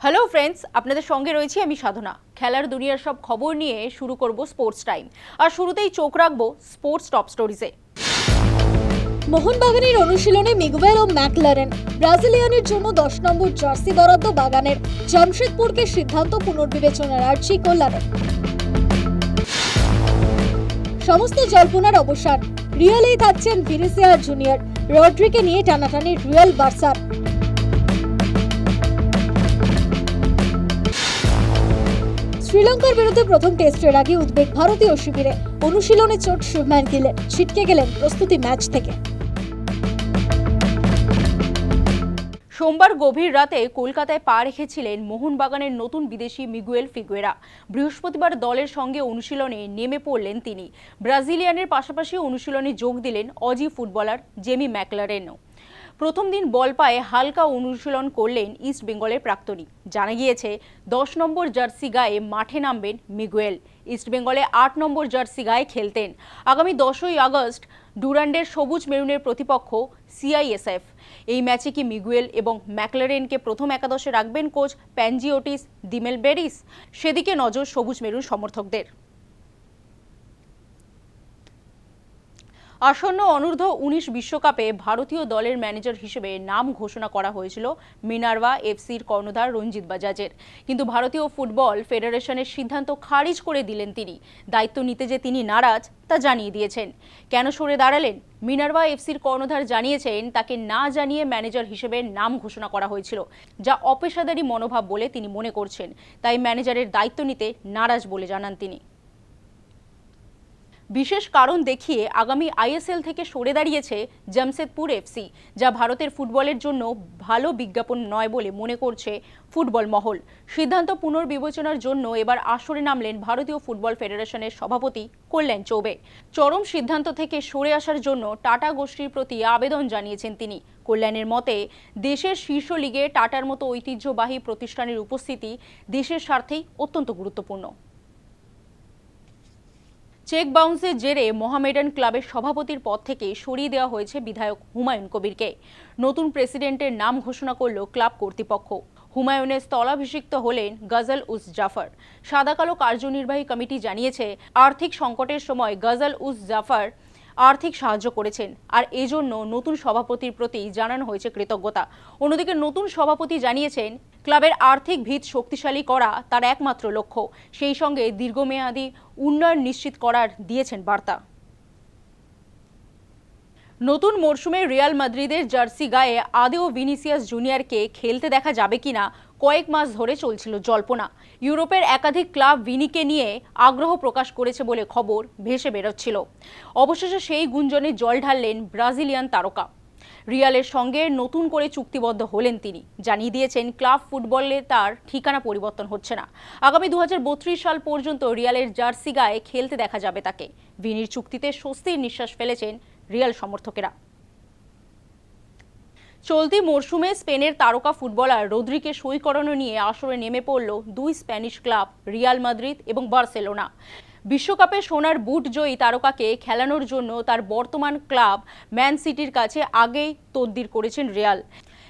Hello friends, আপনাদের সঙ্গে রয়েছি আমি সাধনা। খেলার দুনিয়ার সব খবর নিয়ে শুরু করব স্পোর্টস টাইম। আর শুরুতেই চোখ রাখবো স্পোর্টস টপ স্টোরিজে। মোহনবাগানের অনুশীলনে মিগুয়েল ও ম্যাকলারেন। ব্রাজিলিয়ানের জন্য 10 নম্বর জার্সি বরাদ্দ বাগানের। জামশেদপুরকে সিদ্ধান্ত পুনর্বিবেচনার আর্জি কল্যাণের। সমস্ত জল্পনার অবসান। রিয়ালেই থাকছেন ভিনিসিয়াস জুনিয়র। রড্রিকে নিয়ে টানাটানি রিয়াল বার্সার। শ্রীলঙ্কার বিরুদ্ধে প্রথম টেস্টের আগে উদ্বেগ ভারতীয় শিবিরে। অনুশীলনে চোট শুভমান গিলের, ছিটকে গেলেন প্রস্তুতি ম্যাচ থেকে। সোমবার গভীর রাতে কলকাতায় পা রেখেছিলেন মোহনবাগানের নতুন বিদেশি মিগুয়েল ফিগুয়েরা। বৃহস্পতিবার দলের সঙ্গে অনুশীলনে নেমে পড়লেন তিনি। ব্রাজিলিয়ানের পাশাপাশি অনুশীলনে যোগ দিলেন অজি ফুটবলার জেমি ম্যাকলারেনও। প্রথম দিন বল পায়ে হালকা অনুশীলন করলেন ইস্ট বেঙ্গলের প্রাক্তনী। জানা গিয়েছে 10 নম্বর জার্সি গায়ে মাঠে নামবেন মিগুয়েল। ইস্ট বেঙ্গলে 8 নম্বর জার্সি গায়ে খেলতেন। আগামী 10ই আগস্ট ডুরান্ডের সবুজ মেরুনের প্রতিপক্ষ সিআইএসএফ। এই ম্যাচে কি মিগুয়েল এবং ম্যাকলারেনকে প্রথম একাদশে রাখবেন কোচ প্যানজিওটিস দিমেলবেরিস? সেদিকে নজর সবুজ মেরুন সমর্থকদের। আসন্ন অনূর্ধ্ব 19 বিশ্বকাপে ভারতীয় দলের ম্যানেজার হিসেবে নাম ঘোষণা করা হয়েছিল মিনার্ভা এফসির কর্ণধার রঞ্জিত বাজাজের। কিন্তু ভারতীয় ফুটবল ফেডারেশনের সিদ্ধান্ত খারিজ করে দিলেন তিনি। দায়িত্ব নিতে যে তিনি নারাজ তা জানিয়ে দিয়েছেন। কেন সরে দাঁড়ালেন? মিনার্ভা এফসির কর্ণধার জানিয়েছেন তাকে না জানিয়ে ম্যানেজার হিসেবে নাম ঘোষণা করা হয়েছিল, যা অপেশাদারী মনোভাব বলে তিনি মনে করছেন। তাই ম্যানেজারের দায়িত্ব নিতে নারাজ বলে জানান তিনি। বিশেষ কারণ দেখিয়ে আগামী আইএসএল থেকে সরে দাঁড়িয়েছে জামশেদপুর এফসি, যা ভারতের ফুটবলের জন্য ভালো বিজ্ঞাপন নয় বলে মনে করছে ফুটবল মহল। সিদ্ধান্ত পুনর্বিবেচনার জন্য এবার আসরে নামলেন ভারতীয় ফুটবল ফেডারেশনের সভাপতি কল্যাণ চৌবে। চরম সিদ্ধান্ত থেকে সরে আসার জন্য টাটা গোষ্ঠীর প্রতি আবেদন জানিয়েছেন তিনি। কল্যাণের মতে, দেশের শীর্ষ লিগে টাটার মতো ঐতিহ্যবাহী প্রতিষ্ঠানের উপস্থিতি দেশের স্বার্থেই অত্যন্ত গুরুত্বপূর্ণ। চেক বাউন্সের জেরে মোহামেডান ক্লাবের সভাপতির পদ থেকে সরিয়ে দেওয়া হয়েছে বিধায়ক হুমায়ুন কবিরকে। নতুন প্রেসিডেন্টের নাম ঘোষণা করল ক্লাব কর্তৃপক্ষ। হুমায়ুনের স্থলাভিষিক্ত হলেন গজল উস জাফর। সাদা কালো কার্যনির্বাহী কমিটি জানিয়েছে, আর্থিক সংকটের সময় গজল উস জাফর আর্থিক সাহায্য করেছেন, আর এজন্য নতুন সভাপতির প্রতি জানানো হয়েছে কৃতজ্ঞতা। অন্যদিকে নতুন সভাপতি জানিয়েছেন, ক্লাবের আর্থিক ভিত শক্তিশালী করা তার একমাত্র লক্ষ্য। সেই সঙ্গে দীর্ঘমেয়াদী উন্নয়ন নিশ্চিত করার দিয়েছেন বার্তা। নতুন মরশুমে রিয়াল মাদ্রিদের জার্সি গায়ে আদেও ভিনিসিয়াস জুনিয়রকে খেলতে দেখা যাবে কিনা কয়েক মাস ধরে চলছিল জল্পনা। ইউরোপের একাধিক ক্লাব ভিনিকে নিয়ে আগ্রহ প্রকাশ করেছে বলে খবর ভেসে বেরোচ্ছিল। অবশেষে সেই গুঞ্জনে জল ঢাললেন ব্রাজিলিয়ান তারকা। রিয়ালের সঙ্গে নতুন করে চুক্তিবদ্ধ হলেন তিনি। জানিয়ে দিয়েছেন ক্লাব ফুটবলে তার ঠিকানা পরিবর্তন হচ্ছে না। আগামী 2032 সাল পর্যন্ত রিয়ালের জার্সি গায়ে খেলতে দেখা যাবে তাকে। ভিনির চুক্তিতে স্বস্তির নিঃশ্বাস ফেলেছেন রিয়াল সমর্থকেরা। চলতি মরশুমে স্পেনের তারকা ফুটবলার রদ্রিকে সই করানো নিয়ে আসরে নেমে পড়ল দুই স্প্যানিশ ক্লাব রিয়াল মাদ্রিদ এবং বার্সেলোনা। বিশ্বকাপে সোনার বুট জয়ী তারকাকে খেলানোর জন্য তার বর্তমান ক্লাব ম্যান সিটির কাছে আগেই তদবির করেছেন রিয়াল।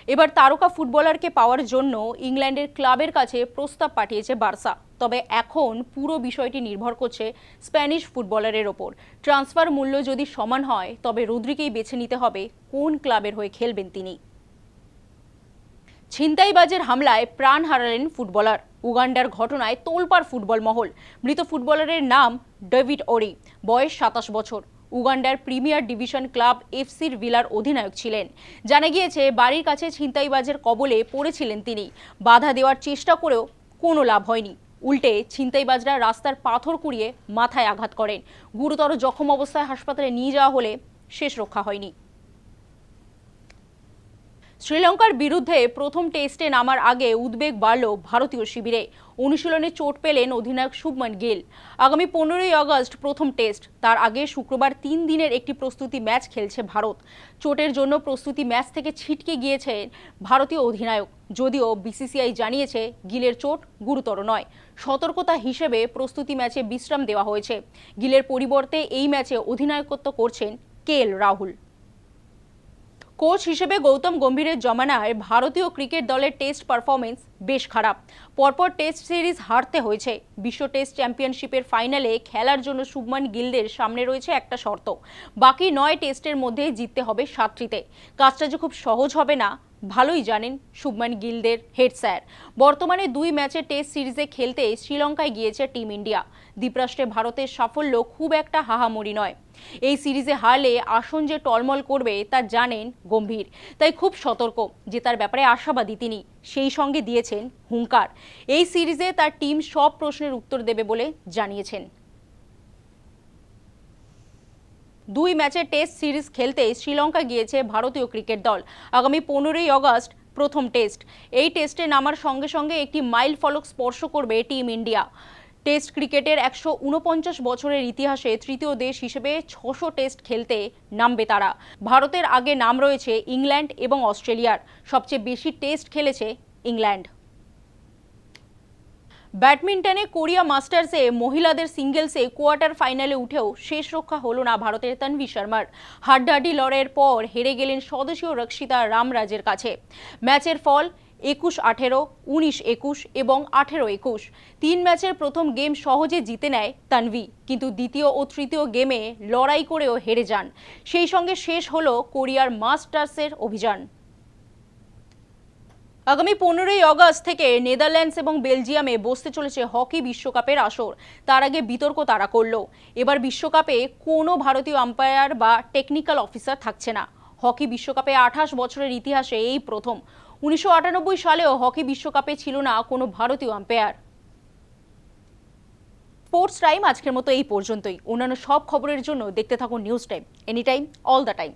এবার তারকা ফুটবলারকে পাওয়ার জন্য ইংল্যান্ডের ক্লাবের কাছে প্রস্তাব পাঠিয়েছে বার্সা। তবে এখন পুরো বিষয়টি নির্ভর করছে স্প্যানিশ ফুটবলারের ওপর। ট্রান্সফার মূল্য যদি সমান হয়, তবে রদ্রিকেই বেছে নিতে হবে কোন ক্লাবের হয়ে খেলবেন তিনি। ছিনতাইবাজের হামলায় প্রাণ হারালেন ফুটবলার। উগান্ডার ঘটনায় তোলপাড় ফুটবল মহল। মৃত ফুটবলারের নাম ডেভিড ওরি, বয়স 27 বছর। উগান্ডার প্রিমিয়ার ডিভিশন ক্লাব এফসির ভিলার অধিনায়ক ছিলেন। জানা গিয়েছে বাড়ির কাছে ছিনতাইবাজের কবলে পড়েছিলেন তিনি। বাধা দেওয়ার চেষ্টা করেও কোনো লাভ হয়নি। উল্টে ছিনতাইবাজরা রাস্তার পাথর কুড়িয়ে মাথায় আঘাত করেন। গুরুতর জখম অবস্থায় হাসপাতালে নিয়ে যাওয়া হলে শেষ রক্ষা হয়নি। শ্রীলঙ্কার বিরুদ্ধে প্রথম টেস্টে নামার আগে উদ্বেগ বাড়ল ভারতীয় শিবিরে। অনুশীলনে চোট পেলেন অধিনায়ক শুভমান গিল। আগামী 15ই আগস্ট প্রথম টেস্ট। তার আগে শুক্রবার 3 দিনের একটি প্রস্তুতি ম্যাচ খেলছে ভারত। চোটের জন্য প্রস্তুতি ম্যাচ থেকে ছিটকে গিয়েছেন ভারতীয় অধিনায়ক। যদিও বিসিসিআই জানিয়েছে গিলের চোট গুরুতর নয়। সতর্কতা হিসেবে প্রস্তুতি ম্যাচে বিশ্রাম দেওয়া হয়েছে। গিলের পরিবর্তে এই ম্যাচে অধিনায়কত্ব করছেন কেএল রাহুল। কোচ হিসেবে গৌতম গম্ভীরের জমানায় ভারতীয় ক্রিকেট দলের টেস্ট পারফরমেন্স বেশ খারাপ। পরপর টেস্ট সিরিজ হারতে হয়েছে। বিশ্ব টেস্ট চ্যাম্পিয়নশিপের ফাইনালে খেলার জন্য শুভমান গিলদের সামনে রয়েছে একটা শর্ত, বাকি 9 টেস্টের মধ্যে জিততে হবে 7টিতে। কাজটা যে খুব সহজ হবে না ভালোই জানেন শুভমান গিলদের হেড স্যার। বর্তমানে 2 ম্যাচের টেস্ট সিরিজে খেলতে শ্রীলঙ্কায় গিয়েছে টিম ইন্ডিয়া। দ্বীপরাষ্ট্রে ভারতের সাফল্য খুব একটা হাহামরি নয়। এই সিরিজে হারলে আসন যে টলমল করবে তা জানেন গম্ভীর, তাই খুব সতর্ক। জেতার ব্যাপারে আশাবাদী তিনি, সেই সঙ্গে দিয়েছেন হুঙ্কার। এই সিরিজে তার টিম সব প্রশ্নের উত্তর দেবে বলে জানিয়েছেন। 2 ম্যাচের টেস্ট সিরিজ খেলতে শ্রীলঙ্কা গিয়েছে ভারতীয় ক্রিকেট দল। আগামী 15ই আগস্ট প্রথম টেস্ট। এই টেস্টে নামার সঙ্গে সঙ্গে একটি মাইল ফলক স্পর্শ করবে টিম ইন্ডিয়া। টেস্ট ক্রিকেটের 149 বছরের ইতিহাসে তৃতীয় দেশ হিসেবে 600 টেস্ট খেলতে নামবে তারা। ভারতের আগে নাম রয়েছে ইংল্যান্ড এবং অস্ট্রেলিয়ার। সবচেয়ে বেশি টেস্ট খেলেছে ইংল্যান্ড। ব্যাডমিন্টনে কোরিয়া মাস্টার্সে মহিলাদের সিঙ্গেলসে কোয়ার্টার ফাইনালে উঠেও শেষ রক্ষা হলো না ভারতের তানভি শর্মার। হাড্ডাহাড্ডি লড়াইয়ের পর হেরে গেলেন স্বদেশীয় রক্ষিতা রামরাজের কাছে। ম্যাচের ফল 21-18, 19-21 এবং 18-21। 3 ম্যাচের প্রথম গেম সহজে জিতে নেয় তানভি, কিন্তু দ্বিতীয় ও তৃতীয় গেমে লড়াই করেও হেরে যান। সেই সঙ্গে শেষ হলো কোরিয়ার মাস্টার্সের অভিযান। আগামী 15ই আগস্ট থেকে নেদারল্যান্ডস এবং বেলজিয়ামে বসতে চলেছে হকি বিশ্বকাপের আসর। তার আগে বিতর্ক তারা করল, এবার বিশ্বকাপে কোনো ভারতীয় আম্পায়ার বা টেকনিক্যাল অফিসার থাকছে না। হকি বিশ্বকাপে 28 বছরের ইতিহাসে এই প্রথম। 1998 সালেও হকি বিশ্বকাপে ছিল না কোনো ভারতীয় আম্পায়ার। স্পোর্টস টাইম আজকের মতো এই পর্যন্তই। অন্যান্য সব খবরের জন্য দেখতে থাকুন news time, any time, all the time.